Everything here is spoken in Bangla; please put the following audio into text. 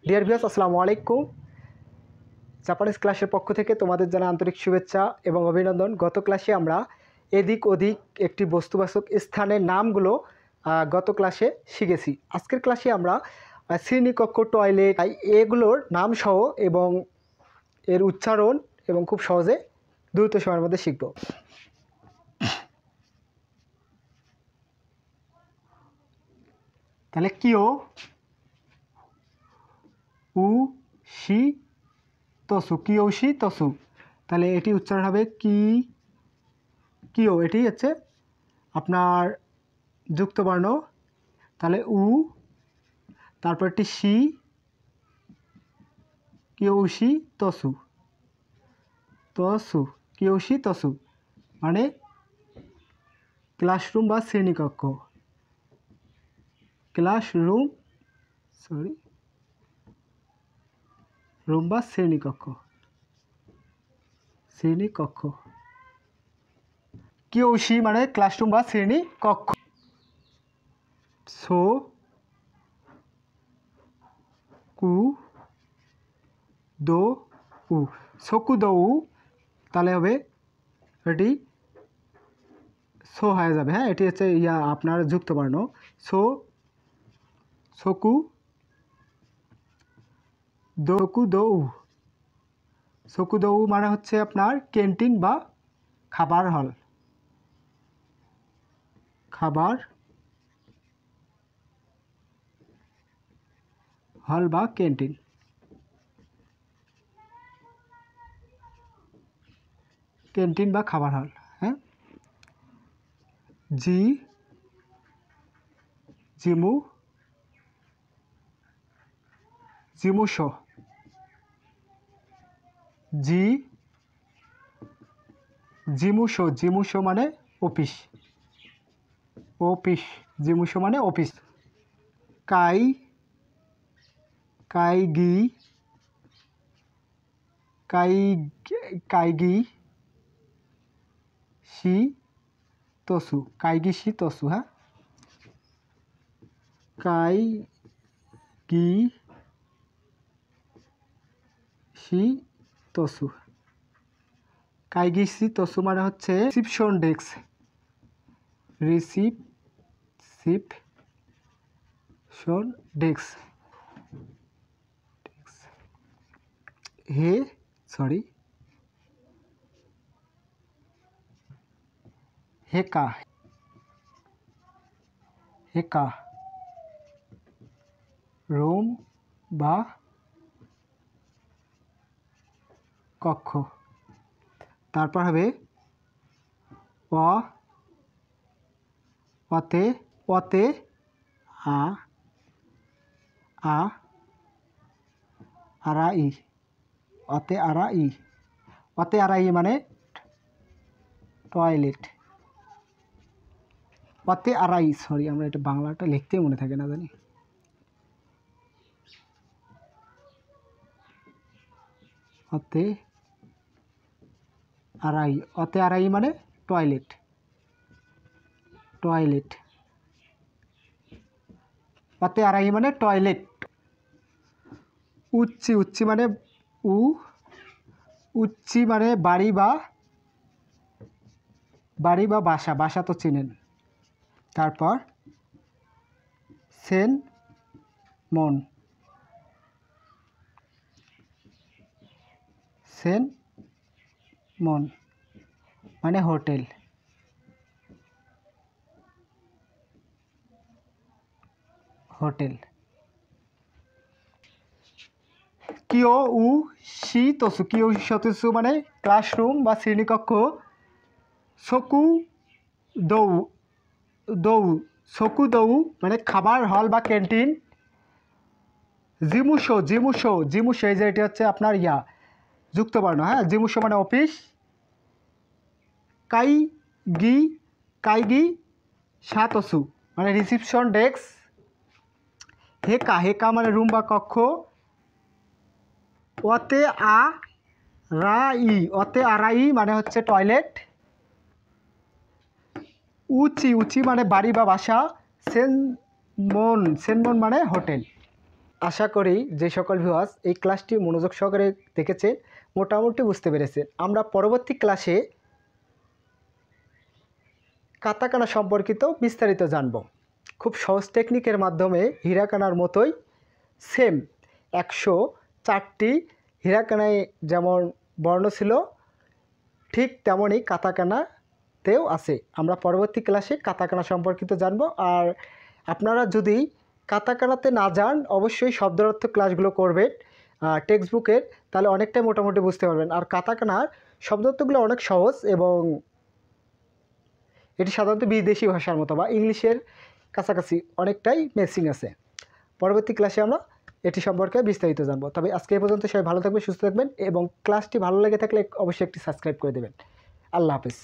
ডিয়ার ভিউয়ার্স, আসসালামু আলাইকুম। জাপানিজ ক্লাসের পক্ষ থেকে তোমাদের জানা আন্তরিক শুভেচ্ছা এবং অভিনন্দন। গত ক্লাসে আমরা এদিক ওদিক একটি বস্তুবাচক স্থানের নামগুলো গত ক্লাসে শিখেছি। আজকের ক্লাসে আমরা শ্রেণীকক্ষ, টয়লেট এগুলোর নাম সহ এবং এর উচ্চারণ এবং খুব সহজে দ্রুত সময়ের মধ্যে শিখব। তাহলে কিও উ শি তসু, কিয়ৌশি তসু, তাহলে এটি উচ্চারণ হবে কিও, এটি হচ্ছে আপনার যুক্তবর্ণ। তাহলে উ, তারপর একটি শি, কিয়ৌশি তসু, কিয়ৌশি তসু মানে ক্লাসরুম বা শ্রেণীকক্ষ, রুম বা শ্রেণীকক্ষ। কিয়ৌশি মানে ক্লাসরুম বা শ্রেণীকক্ষ। সো কু দো উ, সোকু দো উ, তাহলে হবে এটি সো হয়ে যাবে। হ্যাঁ, এটি হচ্ছে আপনার যুক্তবর্ণ। সোকু দো উ, সোকু দো উ মানে হচ্ছে আপনার ক্যান্টিন বা খাবার হল বা ক্যান্টিন। বা খাবার হল। হ্যাঁ, জিমুশো মানে অফিস, জিমুশো মানে অফিস। কাইগি শি তসু, হ্যাঁ, কাইগি শি তসু মানে হচ্ছে রিসিপশন ডেস্ক। হেকা রুম বা কক্ষ। তারপর হবে অতে আরাই, অতে আরাই মানে টয়লেট। অতে আরাই, সরি আমরা এটা বাংলাটা লিখতেই মনে থাকে না জানি। অতে আরাই মানে টয়লেট। অতে আরাই মানে টয়লেট। উচ্চি মানে উচ্চি মানে বাড়ি বা বাসা তো চিনেন। তারপর সেন মন মানে হোটেল। কিও উ শি তসু মানে ক্লাসরুম বা শ্রেণীকক্ষ। সোকু দৌ মানে খাবার হল বা ক্যান্টিন। জিমুশো এই যে এটি হচ্ছে আপনার যুক্তবর্ণ। হ্যাঁ, জিমুশো মানে অফিস। কাইগি সাতসু মানে রিসিপশন ডেস্ক। হেকা মানে রুম বা কক্ষ। অতে আরাই মানে হচ্ছে টয়লেট। উচি মানে বাড়ি বা বাসা। সেনমন মানে হোটেল। আশা করি যে সকল ভিউয়ার্স এই ক্লাসটি মনোযোগ সহকারে দেখেছেন মোটামুটি বুঝতে পেরেছেন। আমরা পরবর্তী ক্লাসে কাতাকানা সম্পর্কিত বিস্তারিত জানব। খুব সহজ টেকনিকের মাধ্যমে হিরাকানার মতোই সেম 104টি হিরাকানায় যেমন বর্ণ ছিল ঠিক তেমনই কাতাকানাতেও আছে। আমরা পরবর্তী ক্লাসে কাতাকানা সম্পর্কিত জানব। আর আপনারা যদি কাতাকানাতে না যান অবশ্যই শব্দের অর্থ ক্লাসগুলো করবেন টেক্সট বুকের, তাহলে অনেকটাই মোটামুটি বুঝতে পারবেন। আর কাতাকানার শব্দার্থগুলো অনেক সহজ এবং এটি সাধারণত বিদেশি ভাষার মতো বা ইংলিশের কাছাকাছি অনেকটাই ম্যাচিং আছে। পরবর্তী ক্লাসে আমরা এটি সম্পর্কে বিস্তারিত জানবো। তবে আজকে এই পর্যন্ত সবাই ভালো থাকবেন, সুস্থ থাকবেন এবং ক্লাসটি ভালো লেগে থাকলে অবশ্যই একটি সাবস্ক্রাইব করে দেবেন। আল্লাহ হাফেজ।